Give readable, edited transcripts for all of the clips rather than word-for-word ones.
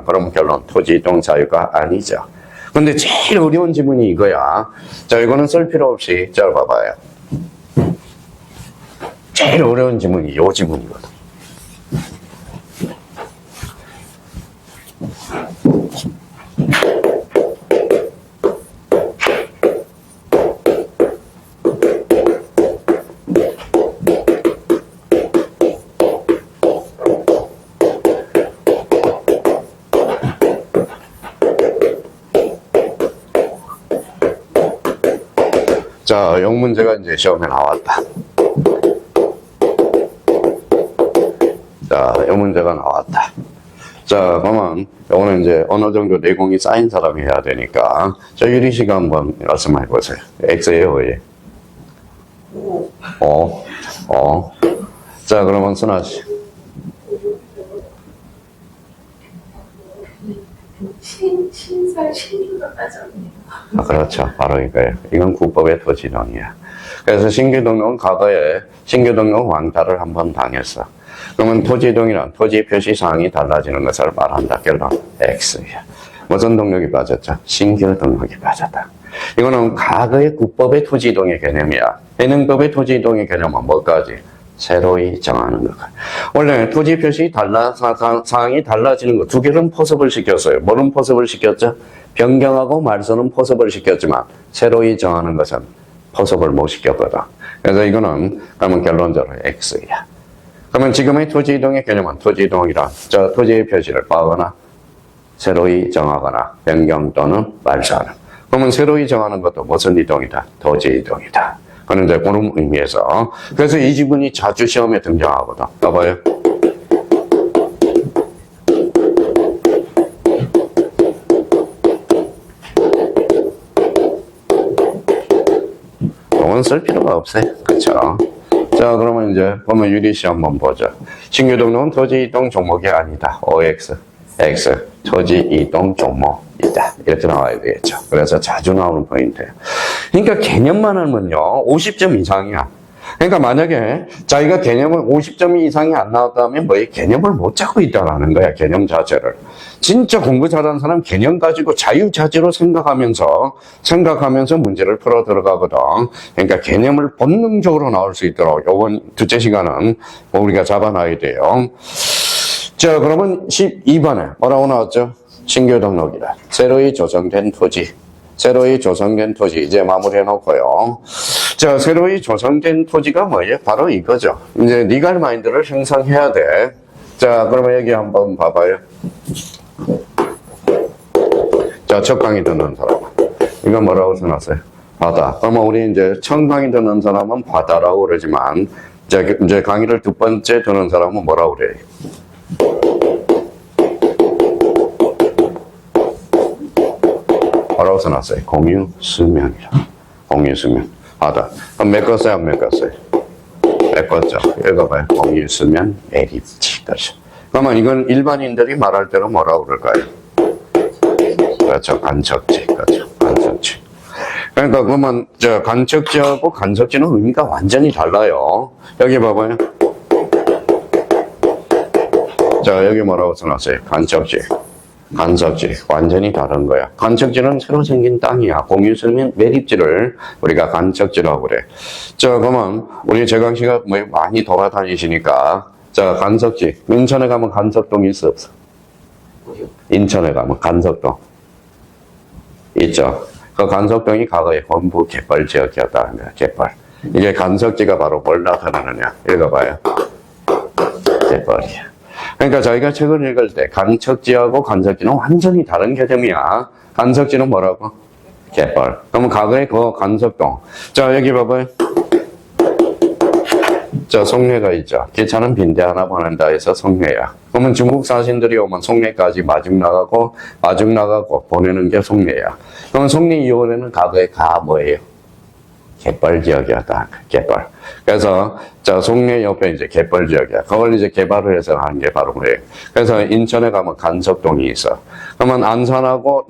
그럼 결론 토지 이동 자유가 아니죠. 근데 제일 어려운 지문이 이거야. 자, 이거는 쓸 필요 없이 잘 봐봐요. 제일 어려운 지문이 요 지문이거든. 자, 이 문제가 이제 시험에 나왔다. 자, 이 문제가 나왔다. 자, 그러면 이거는 이제 어느 정도 내공이 쌓인 사람이 해야 되니까. 자, 유리 씨가 한번 말씀해 보세요. X예요, Y? 자, 그러면 순아 씨. 신규가 빠졌네요. 아, 그렇죠. 바로 이거예요. 이건 국법의 토지동이야. 그래서 신규등록은 과거에 신규등록 왕따를 한번 당했어. 그러면 토지동이란 토지 표시 사항이 달라지는 것을 말한다. 결론 X야. 무슨 등록이 빠졌죠? 신규 등록이 빠졌다. 이거는 과거의 국법의 토지동의 개념이야. 현행법의 토지동의 개념은 뭐까지? 새로이 정하는 것. 원래 토지 표시 사항이 달라지는 것 두 개는 포섭을 시켰어요. 뭐는 포섭을 시켰죠? 변경하고 말소는 포섭을 시켰지만 새로이 정하는 것은 포섭을 못 시켰거든. 그래서 이거는 그러면 결론적으로 X야. 그러면 지금의 토지 이동의 개념은 토지 이동이란 저 토지의 표시를 빠거나 새로이 정하거나 변경 또는 말소하는. 그러면 새로이 정하는 것도 무슨 이동이다? 토지 이동이다. 그런 이제 그런 의미에서 그래서 이 지문이 자주 시험에 등장하거든. 봐봐요. 이건 쓸 필요가 없어요. 그렇죠? 자, 그러면 이제 보면 유리 씨 한번 보죠. 신규 등록은 토지 이동 종목이 아니다. OX, X, 토지 이동 종목이다. 이렇게 나와야 되겠죠. 그래서 자주 나오는 포인트예요. 그러니까 개념만 하면요, 50점 이상이야. 그러니까 만약에 자기가 개념을 50점 이상이 안 나왔다면 뭐에 개념을 못 잡고 있다라는 거야. 개념 자체를. 진짜 공부 잘하는 사람 개념 가지고 자유자재로 생각하면서 문제를 풀어 들어가거든. 그러니까 개념을 본능적으로 나올 수 있도록 요번 둘째 시간은 우리가 잡아놔야 돼요. 자, 그러면 12번에 뭐라고 나왔죠? 신규 등록이다. 새로이 조성된 토지. 새로이 조성된 토지 이제 마무리해 놓고요. 자, 새로이 조성된 토지가 뭐예요? 바로 이거죠. 이제 리갈 마인드를 형성해야 돼. 자, 그러면 여기 한번 봐봐요. 자, 첫 강의 듣는 사람. 이건 뭐라고 써놨어요? 바다. 그러면 우리 이제 처음 강의 듣는 사람은 바다라고 그러지만, 이제 강의를 두 번째 듣는 사람은 뭐라고 그래요? 뭐라고 써놨어요? 공유 수면이라. 공유 수면. 바다. 그럼 메꿨어요? 안 메꿨어요? 메꿨죠. 읽어봐요. 공유 수면 매립지. 그렇죠. 그러면 이건 일반인들이 말할 때는 뭐라고 그럴까요? 그렇죠. 간척지. 그렇죠. 간척지. 그러니까 그러면 저 간척지하고 간척지는 의미가 완전히 달라요. 여기 봐봐요. 자, 여기 뭐라고 써놨어요? 간척지. 간척지. 완전히 다른 거야. 간척지는 새로 생긴 땅이야. 공유수면 매립지를 우리가 간척지라고 그래. 자, 그러면 우리 재강 씨가 뭐 많이 돌아다니시니까 자, 간석지. 인천에 가면 간석동이 있어, 없어? 인천에 가면 간석동. 있죠. 그 간석동이 과거에 본부 갯벌 지역이었다는 거야, 갯벌. 이게 간석지가 바로 뭘 나타내느냐. 읽어봐요. 갯벌이야. 그러니까 저희가 책을 읽을 때 간척지하고 간석지는 완전히 다른 개념이야. 간석지는 뭐라고? 갯벌. 그러면 과거에 그 간석동. 자, 여기 봐봐요. 자, 송내가 있죠. 기차는 빈대 하나 보낸다 해서 송내야. 그러면 중국 사신들이 오면 송내까지 마중 나가고 보내는 게 송내야. 그러면 송내 이후에는 과거에 가 뭐예요? 갯벌 지역이었다. 갯벌. 그래서 자, 송내 옆에 이제 갯벌 지역이야. 그걸 이제 개발을 해서 하는 게 바로 그래요. 그래서 인천에 가면 간석동이 있어. 그러면 난산하고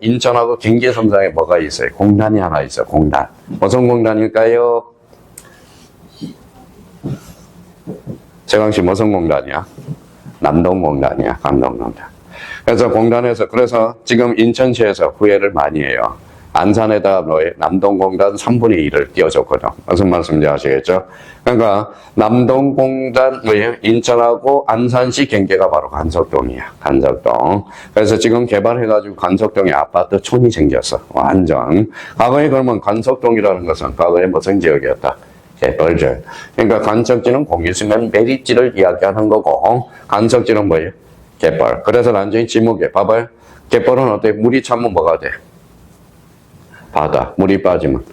인천하고 경계선상에 뭐가 있어요? 공단이 하나 있어. 공단. 무슨 공단일까요? 재광씨 무슨 공단이야? 남동공단이야. 감동공단. 그래서 공단에서, 그래서 지금 인천시에서 후회를 많이 해요. 안산에다 남동공단 3분의 1을 띄워줬거든. 무슨 말씀인지 아시겠죠? 그러니까 남동공단 인천하고 안산시 경계가 바로 간석동이야. 간석동. 그래서 지금 개발해가지고 간석동에 아파트 촌이 생겼어. 완전. 과거에 그러면 간석동이라는 것은 과거에 무슨 지역이었다? 개발지역. 그러니까 간석지는 공유수면 매립지를 이야기하는 거고, 간석지는 뭐예요? 개발. 그래서 나중에 지목에 봐봐요. 개발은 어때? 물이 차면 뭐가 돼? 바다. 물이 빠지면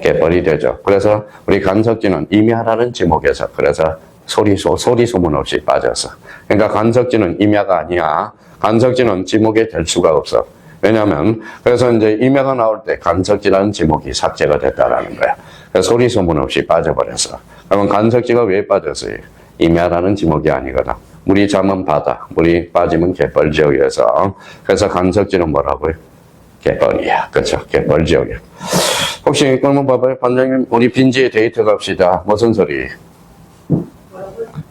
개벌이 되죠. 그래서 우리 간석지는 임야라는 지목에서 그래서 소리 소문 없이 빠졌어. 그러니까 간석지는 임야가 아니야. 간석지는 지목에 될 수가 없어. 왜냐면 그래서 이제 임야가 나올 때 간석지라는 지목이 삭제가 됐다라는 거야. 그래서 소리 소문 없이 빠져버렸어. 그러면 간석지가 왜 빠졌어요? 임야라는 지목이 아니거든. 물이 차면 바다, 물이 빠지면 개벌 지역에서. 그래서 간석지는 뭐라고요? 개벌이야. 그렇죠. 개벌 지역이야. 혹시 그러면 봐봐요. 반장님 우리 빈지에 데이트 갑시다. 무슨 소리?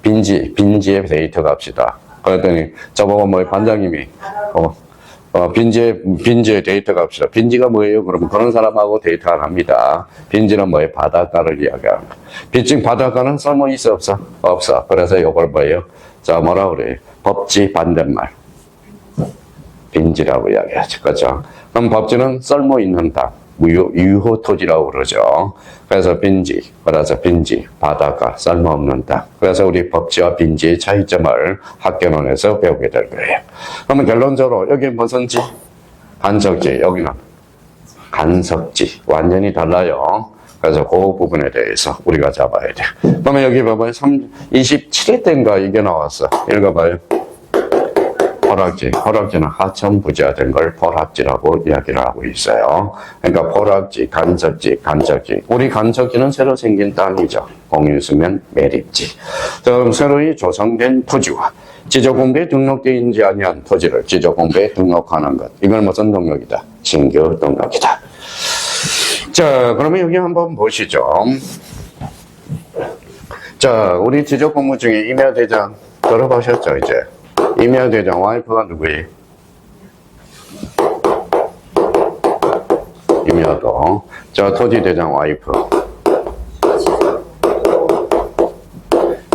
빈지에 데이트 갑시다. 그랬더니 저보고 뭐 반장님이 빈지에 데이트 갑시다. 빈지가 뭐예요? 그러면 그런 사람하고 데이트 안 합니다. 빈지는 뭐예요? 바닷가를 이야기합니다. 빈지 바닷가는 쓸모 있어 없어? 없어. 그래서 이걸 뭐예요? 자 뭐라 그래요? 법지 반대말. 빈지라고 이야기하죠. 그렇죠? 그럼 법지는 쓸모 있는 땅, 유효 토지라고 그러죠. 그래서 빈지, 바다가 쓸모 없는 땅. 그래서 우리 법지와 빈지의 차이점을 학교론에서 배우게 될 거예요. 그러면 결론적으로 여기 무슨 지? 간석지, 여기는 간석지. 완전히 달라요. 그래서 그 부분에 대해서 우리가 잡아야 돼. 그러면 여기 봐봐요. 27회 때인가 이게 나왔어. 읽어봐요. 포락지는 하천부지화된 걸 포락지라고 이야기를 하고 있어요. 그러니까 포락지, 간석지. 우리 간석지는 새로 생긴 땅이죠. 공유수면 매립지. 그럼 새로이 조성된 토지와 지적공부에 등록되어 있지 아니한 토지를 지적공부에 등록하는 것. 이걸 무슨 등록이다? 신규 등록이다. 자, 그러면 여기 한번 보시죠. 자, 우리 지적공부 중에 임야대장 들어보셨죠, 이제? 임야대장 와이프가 누구예요? 임야도. 자, 토지대장 와이프.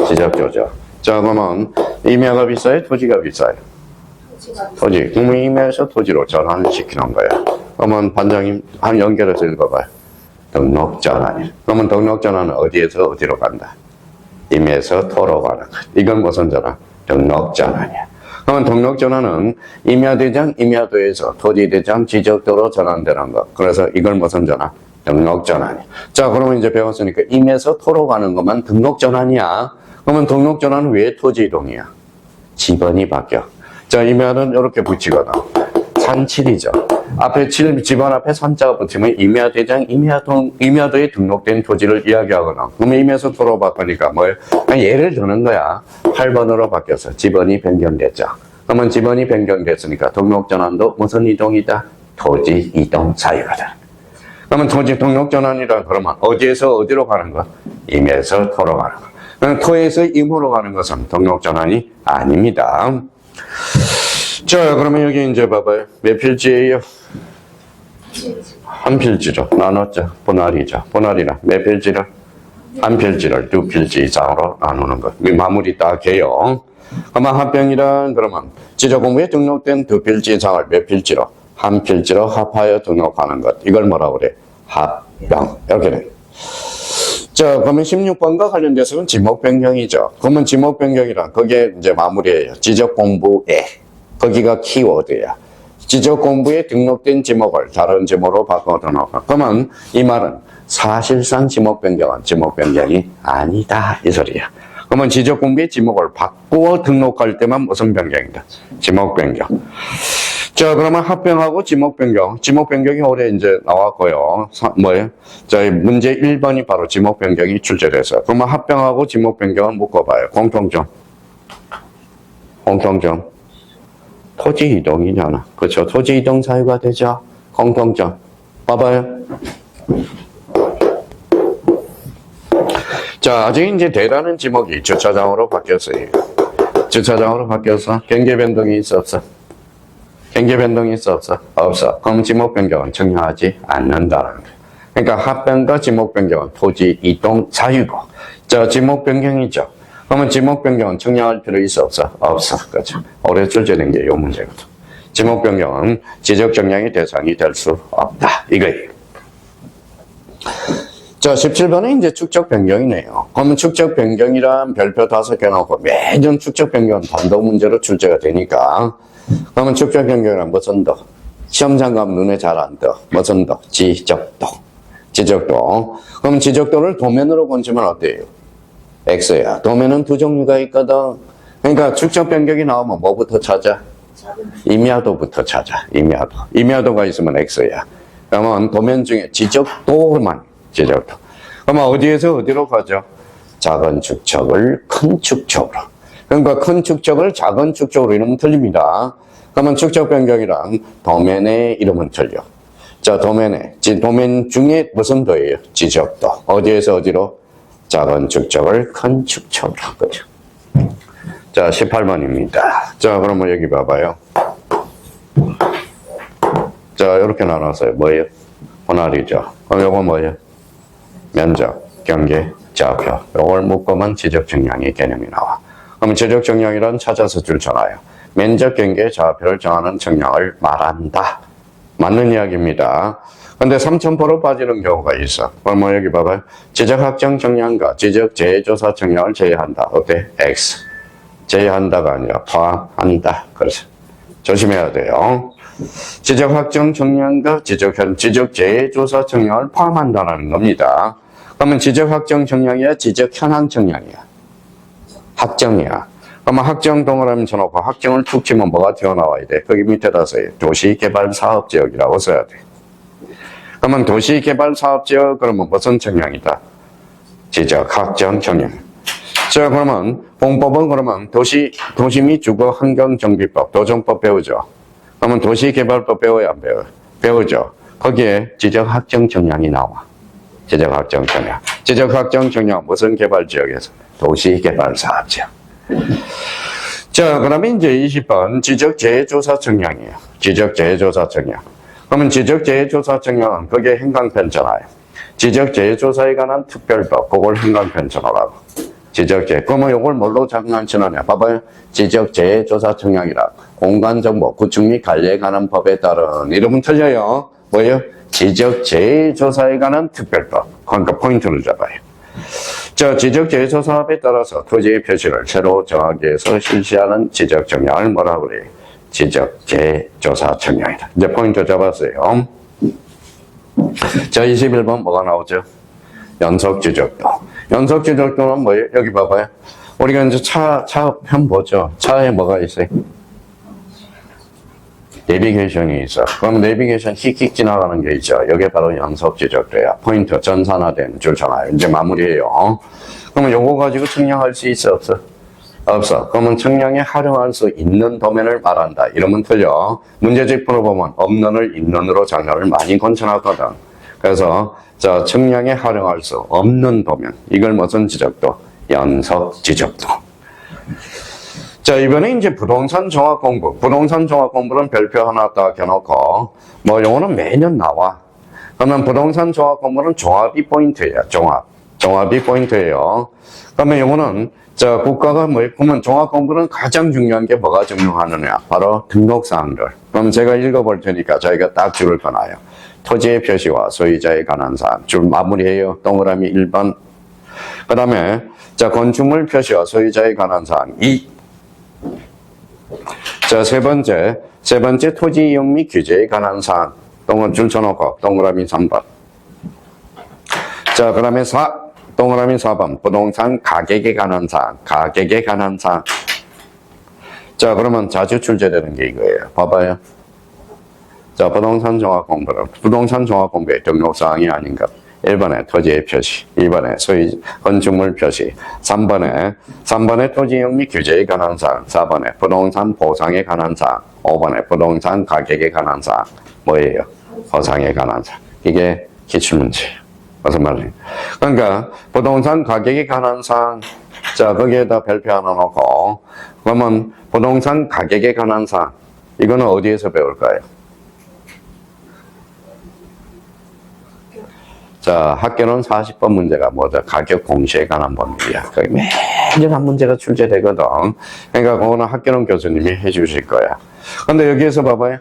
지적조죠. 자, 그러면 임야가 비싸요? 토지가 비싸요? 토지. 그러면 임야에서 토지로 전환을 시키는 거예요. 그러면 반장님 한 연결해서 읽어봐요. 등록전환이. 그러면 등록전환은 어디에서 어디로 간다? 임야에서 토로 가는 것. 이건 무슨 전환? 등록전환이야. 그러면 등록전환은 임야대장, 임야도에서 토지대장, 지적도로 전환되는 것. 그래서 이걸 무슨 전환? 등록전환이야. 자, 그러면 이제 배웠으니까 임에서 토로 가는 것만 등록전환이야. 그러면 등록전환은 왜 토지이동이야? 지번이 바뀌어. 자, 임야는 이렇게 붙이거든. 산칠이죠. 앞에 지번 앞에 산자가 붙으면 임야대장, 임야도에 등록된 토지를 이야기하거든. 그러면 임에서 토로 바꾸니까 뭐예요? 그냥 예를 드는 거야. 8번으로 바뀌어서 지번이 변경됐죠. 그러면 지번이 변경됐으니까 등록전환도 무슨 이동이다? 토지 이동 사유거든. 그러면 토지 등록전환이라 그러면 어디에서 어디로 가는 거? 임에서 토로 가는 거. 그럼 토에서 임으로 가는 것은 등록전환이 아닙니다. 자, 그러면 여기 이제 봐봐요. 몇 필지예요? 한 필지로 나눴죠. 분할이죠. 분할이라 몇 필지를? 한 필지를 두 필지 이상으로 나누는 것. 마무리 딱 해요. 그러면 합병이란 그러면 지적공부에 등록된 두 필지 이상을 몇 필지로? 한 필지로 합하여 등록하는 것. 이걸 뭐라고 그래? 합병. 이렇게 돼. 자, 그러면 16번과 관련돼서는 지목 변경이죠. 그러면 지목 변경이란 그게 이제 마무리예요. 지적공부에. 거기가 키워드야. 지적공부에 등록된 지목을 다른 지목으로 바꿔 등록하. 그러면 이 말은 사실상 지목 변경은 지목 변경이 아니다. 이 소리야. 그러면 지적공부의 지목을 바꾸어 등록할 때만 무슨 변경이다? 지목 변경. 자, 그러면 합병하고 지목 변경. 지목 변경이 올해 이제 나왔고요. 뭐예요? 자, 문제 1번이 바로 지목 변경이 출제돼서. 그러면 합병하고 지목 변경을 묶어봐요. 공통점. 토지 이동이잖아. 그렇죠? 토지 이동 사유가 되죠. 공통점. 봐봐요. 자, 아직 이제 대라는 지목이 주차장으로 바뀌었어요. 주차장으로 바뀌어서 경계 변동이 있어 없어? 경계 변동이 있어 없어? 없어. 그럼 지목 변경은 청량하지 않는다는 거예요. 그러니까 합변과 지목 변경은 토지 이동 사유고, 저 지목 변경이죠. 그러면 지목 변경은 청량할 필요 있어 없어? 없어. 그렇죠. 올해 출제된 게 이 문제거든. 지목 변경은 지적 정량의 대상이 될 수 없다. 이거예요. 자, 17번은 이제 축적 변경이네요. 그러면 축적 변경이란 별표 5개 넣고 매년 축적 변경은 단독 문제로 출제가 되니까, 그러면 축적 변경이란 무슨 도? 시험 장갑 눈에 잘 안 떠. 무슨 도? 지적도. 지적도. 그럼 지적도를 도면으로 건지면 어때요? X야. 도면은 두 종류가 있거든. 그러니까 축적 변경이 나오면 뭐부터 찾아? 임야도부터 찾아. 임야도. 임야도가 있으면 X야. 그러면 도면 중에 지적도만. 지적도. 그러면 어디에서 어디로 가죠? 작은 축척을 큰 축척으로. 그러니까 큰 축척을 작은 축척으로 이러면 틀립니다. 그러면 축척 변경이랑 도면의 이름은 틀려. 자, 도면 중에 무슨 도예요? 지적도. 어디에서 어디로? 작은 축척을 큰 축척으로. 그죠? 자, 18번입니다. 자, 그러면 여기 봐봐요. 자, 이렇게 나눴어요. 뭐예요? 분할이죠. 그럼 요거 뭐예요? 면적, 경계, 좌표. 요걸 묶으면 지적 정량의 개념이 나와. 그럼 지적 정량이란 찾아서 줄쳐놔요. 면적, 경계, 좌표를 정하는 정량을 말한다. 맞는 이야기입니다. 근데 3,000% 빠지는 경우가 있어. 그럼 여기 봐봐요. 지적 확정 정량과 지적 재조사 정량을 제외한다. 어때? X. 제외한다가 아니라 포함한다. 그래서 조심해야 돼요. 지적 확정 정량과 지적 재조사 정량을 포함한다는 겁니다. 그러면 지적 확정 정량이야? 지적 현황 정량이야? 확정이야. 그러면 확정 동그라미 쳐놓고 확정을 툭 치면 뭐가 튀어나와야 돼? 거기 밑에다 써요. 도시개발사업지역이라고 써야 돼. 그러면 도시개발사업지역 그러면 무슨 정량이다? 지적 확정 정량. 자, 그러면 공법은 그러면 도시 및 주거 환경정비법, 도정법 배우죠. 그러면 도시개발법 배워야 안 배워요? 배우죠. 거기에 지적 확정 정량이 나와. 지적 확정 정량. 지적 확정 정량 무슨 개발지역에서? 도시개발사업지역. 자, 그러면 이제 20번 지적 재조사 정량이에요. 지적 재조사 정량. 그러면 지적 재조사 정량은 그게 행강편잖아요. 지적 재조사에 관한 특별법, 그걸 행강편전하라고. 지적재. 그러면 이걸 뭘로 장난치느냐? 봐봐요. 지적재조사 청량이라. 공간정보, 구축 및 관리에 관한 법에 따른. 이름은 틀려요. 뭐예요? 지적재조사에 관한 특별법. 그러니까 포인트를 잡아요. 자, 지적재조사법에 따라서 토지의 표시를 새로 정하기 위해서 실시하는 지적청량을 뭐라고 그래요? 지적재조사 청량이다. 이제 포인트 잡았어요. 자, 21번 뭐가 나오죠? 연속지적도. 연속지적도는 뭐예요? 여기 봐봐요. 우리가 이제 차편 보죠. 차에 뭐가 있어요? 내비게이션이 있어. 그럼 내비게이션 휙휙 지나가는 게 있죠. 이게 바로 연속지적도야. 포인트 전산화된 줄잖아요. 이제 마무리해요. 그러면 요거 가지고 측량할 수 있어, 없어? 없어. 그러면 측량에 활용할 수 있는 도면을 말한다. 이러면 틀려. 문제집 풀어보면 없는을 있는으로 장면을 많이 건쳐놨거든. 그래서 자, 측량에 활용할 수 없는 도면. 이걸 무슨 지적도? 연속 지적도. 자, 이번에 이제 부동산 종합 공부. 부동산 종합 공부는 별표 하나 딱 해놓고, 뭐, 요거는 매년 나와. 그러면 부동산 종합 공부는 종합이 포인트예요. 종합이 포인트예요. 그러면 요거는, 자, 국가가 뭐, 보면 종합 공부는 가장 중요한 게 뭐가 증명하느냐? 바로 등록사항들. 그럼 제가 읽어볼 테니까 저희가 딱 줄을 꺼놔요. 토지의 표시와 소유자에 관한 사항. 줄 마무리해요. 동그라미 1번. 그 다음에, 자, 건축물 표시와 소유자에 관한 사항 2. 자, 세 번째 토지 이용 및 규제에 관한 사항. 줄 쳐놓고, 동그라미 3번. 자, 그 다음에 동그라미 4번. 부동산 가격에 관한 사항. 자, 그러면 자주 출제되는 게 이거예요. 봐봐요. 자, 부동산 종합 공부의 등록사항이 아닌가. 1번에 토지의 표시, 2번에 건축물 표시, 3번에 토지 이용 및 규제에 관한 사항, 4번에 부동산 보상에 관한 사항, 5번에 부동산 가격에 관한 사항. 뭐예요? 보상에 관한 사항. 이게 기출문제예요. 무슨 말이에요? 그러니까 부동산 가격에 관한 사항, 자, 거기에다 별표 하나 놓고, 그러면 부동산 가격에 관한 사항, 이거는 어디에서 배울까요? 자, 학교는 40번 문제가 뭐죠? 가격 공시에 관한 법률이야. 거기 매년 한 문제가 출제되거든. 그러니까 그거는 학교는 교수님이 해주실 거야. 근데 여기에서 봐봐요.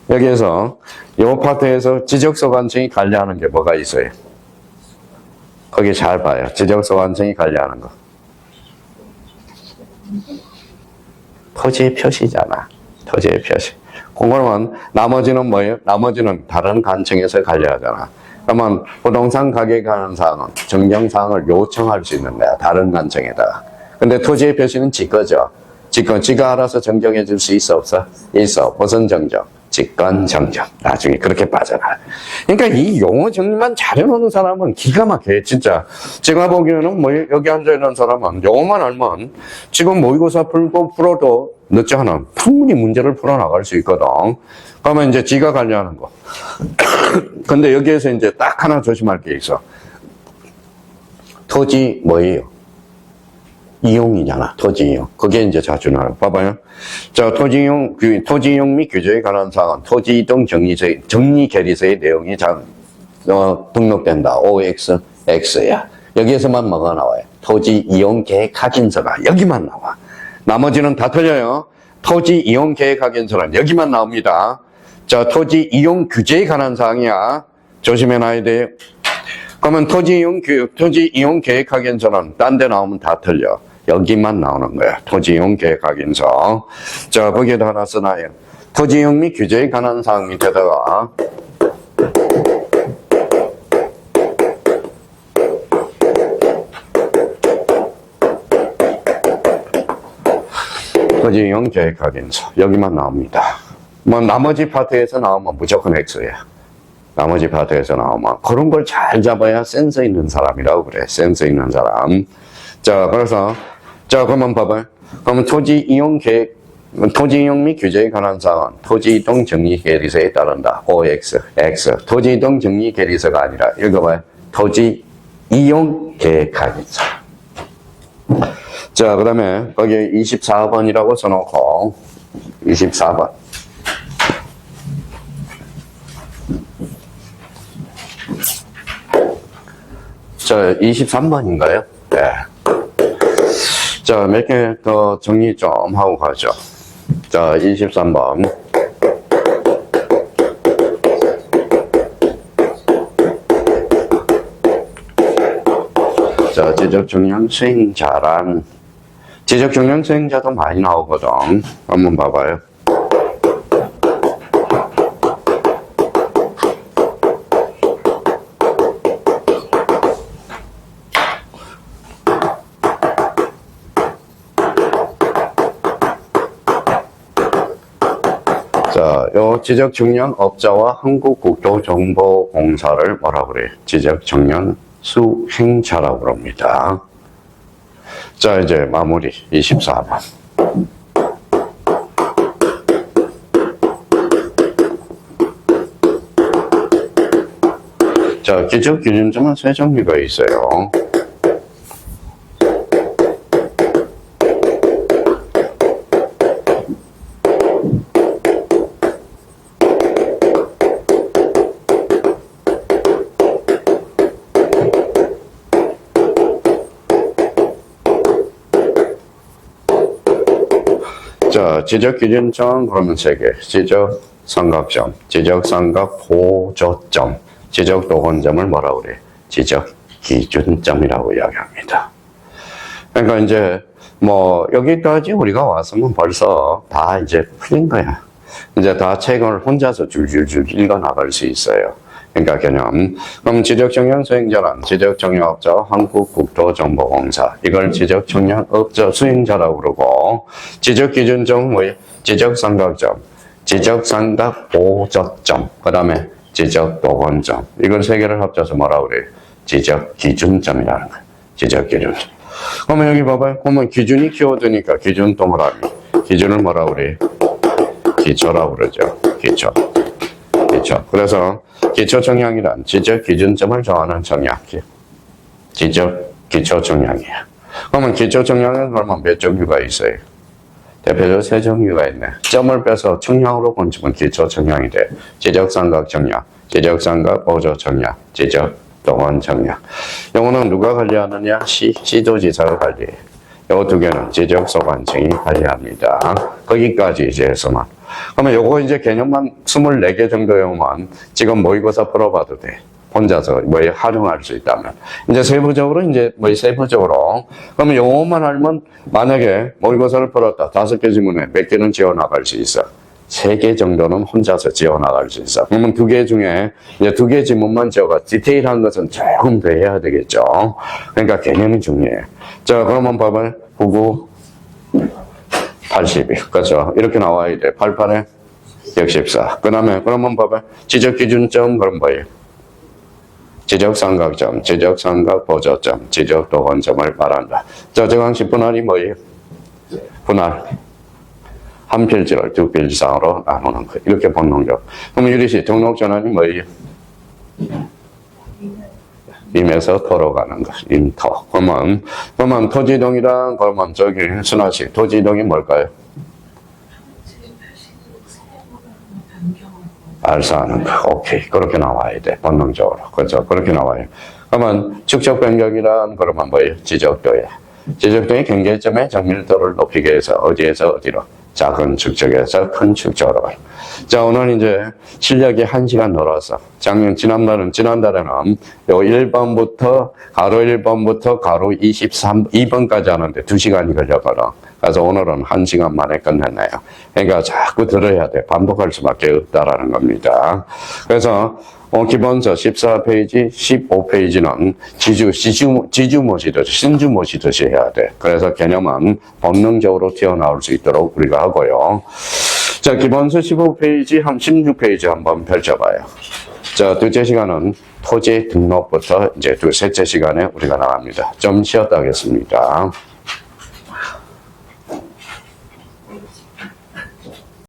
여기에서 이 파트에서 지적소관청이 관리하는 게 뭐가 있어요? 거기 잘 봐요. 지적소관청이 관리하는 거. 토지의 표시잖아. 토지의 표시. 그거는 나머지는 뭐예요? 나머지는 다른 관청에서 관리하잖아. 그러면 부동산 가격에 관한 사항은 정정사항을 요청할 수 있는 거야. 다른 관청에다가. 근데 토지의 표시는 지 거죠. 지가 알아서 정정해 줄 수 있어, 없어? 있어. 무슨 정정? 직권 정정. 나중에 그렇게 빠져나. 그러니까 이 용어 정리만 잘해놓는 사람은 기가 막혀, 진짜. 제가 보기에는 뭐 여기 앉아있는 사람은 용어만 알면 지금 모의고사 풀어도 늦지 않아. 충분히 문제를 풀어나갈 수 있거든. 그러면 이제 지가 관리하는 거. 근데 여기에서 이제 딱 하나 조심할 게 있어. 토지 뭐예요? 이용이잖아. 토지 이용. 그게 이제 자주 나와요. 봐봐요. 자, 토지 이용 및 규제에 관한 사항은 토지 이동 정리 계리서의 내용이 등록된다. OXX야. 여기에서만 뭐가 나와요? 토지 이용 계획 확인서가 여기만 나와. 나머지는 다 틀려요. 토지 이용 계획 확인서는 여기만 나옵니다. 자, 토지 이용 규제에 관한 사항이야. 조심해 놔야 돼요. 그러면 토지 이용 계획 확인서는 딴 데 나오면 다 틀려. 여기만 나오는 거야. 토지 이용 계획 확인서. 자, 거기에다 하나 써놔요. 토지 이용 및 규제에 관한 사항 밑에다가 토지 이용 계획 확인서. 여기만 나옵니다. 뭐 나머지 파트에서 나오면 무조건 X야. 나머지 파트에서 나오면 그런 걸 잘 잡아야 센스 있는 사람이라고 그래. 센스 있는 사람. 자, 그래서 자, 그러면 봐봐요. 그러면 토지 이용 및 규제에 관한 사항은 토지 이동 정리 계리서에 따른다. OX, X. 토지 이동 정리 계리서가 아니라 읽어봐요. 토지 이용 계획 확인서. 자, 그 다음에 거기 24번이라고 써놓고 24번. 자, 23번인가요? 네. 자, 몇 개 더 정리 좀 하고 가죠. 자, 23번. 자, 지적정량 수행자란, 지적정량 수행자도 많이 나오거든. 한번 봐봐요. 자, 요 지적정량 업자와 한국국토정보공사를 뭐라 그래? 지적정량 수행자라고 그럽니다. 자, 이제 마무리 24번. 자, 기적기준점은 세 종류가 있어요. 자, 지적기준점 그러면 세 개. 지적삼각점, 지적삼각보조점, 지적도건점을 뭐라 그래? 지적기준점이라고 이야기합니다. 그러니까 이제 뭐 여기까지 우리가 왔으면 벌써 다 이제 풀린 거야. 이제 다 책을 혼자서 줄줄줄 읽어 나갈 수 있어요. 그러니까 개념. 그럼 지적정량 수행자란 지적정량업자와 한국국토정보공사. 이걸 지적정량업자 수행자라고 그러고, 지적기준점 뭐예요? 지적삼각점, 지적삼각보조점, 그 다음에 지적도건점. 이걸 세 개를 합쳐서 뭐라고 그래요? 지적기준점이라는 거예요. 지적기준점. 그러면 여기 봐봐요. 그러면 기준이 키워드니까 기준 또 뭐라 그래요? 기준을 뭐라고 그래요? 기초라고 그러죠. 기초. 기초. 그래서 기초정량이란 지적기준점을 정하는 정량. 기초정량이야. 그러면 기초정량은 그러면 몇 종류가 있어요? 대표적으로 세 종류가 있네. 점을 빼서 청량으로 본치면 기초 청량이 돼. 지적삼각 청량, 지적삼각 보조 청량, 지적 동원 청량. 요거는 누가 관리하느냐? 시도지사가 관리해. 요 두 개는 지적소관청이 관리합니다. 거기까지 이제 해서만. 그러면 요거 이제 개념만 24개 정도요만 지금 모의고사 풀어봐도 돼. 혼자서 뭐에 활용할 수 있다면. 이제 세부적으로 세부적으로. 그러면 요것만 알면 만약에 모의고사를 풀었다. 5개 지문에 몇 개는 지어나갈 수 있어. 3개 정도는 혼자서 지어나갈 수 있어. 그러면 2개 중에 이제 2개 지문만 지어가 디테일한 것은 조금 더 해야 되겠죠. 그러니까 개념이 중요해. 자, 그러면 봐봐요. 99, 82. 그렇죠. 이렇게 나와야 돼. 88에 64. 그 다음에, 그러면 봐봐요. 지적기준점, 그럼 뭐예요? 지적삼각점, 지적삼각 보조점, 지적도건점을 말한다. 자, 저강식 분할이 뭐예요? 분할. 한 필지를 두 필지 이상으로 나누는 거. 이렇게 본능적. 그럼 유리씨, 등록전환이 뭐예요? 임에서 토로 가는 거. 임토. 그러면 토지동이랑, 그러면 저기, 순화씨, 토지동이 뭘까요? 알사하는 거. 오케이. 그렇게 나와야 돼. 본능적으로. 그렇죠. 그렇게 나와요. 그러면 축적 변경이란 그러면 뭐예요? 지적도야. 지적도의 경계점의 정밀도를 높이기 위해서 어디에서 어디로? 작은 축적에서 큰 축적으로 가요. 자, 오늘 이제 실력이 1시간 늘어서 지난달에는 요 1번부터 가로 1번부터 가로 2번까지 하는데 2시간이 걸렸거든. 그래서 오늘은 1시간 만에 끝냈네요. 그러니까 자꾸 들어야 돼. 반복할 수밖에 없다라는 겁니다. 그래서 기본서 14페이지, 15페이지는 지주모시듯이, 신주모시듯이 해야 돼. 그래서 개념은 본능적으로 튀어나올 수 있도록 우리가 하고요. 자, 기본서 15페이지, 한 16페이지 한번 펼쳐봐요. 자, 둘째 시간은 토지 등록부터 이제 셋째 시간에 우리가 나갑니다. 좀 쉬었다 하겠습니다.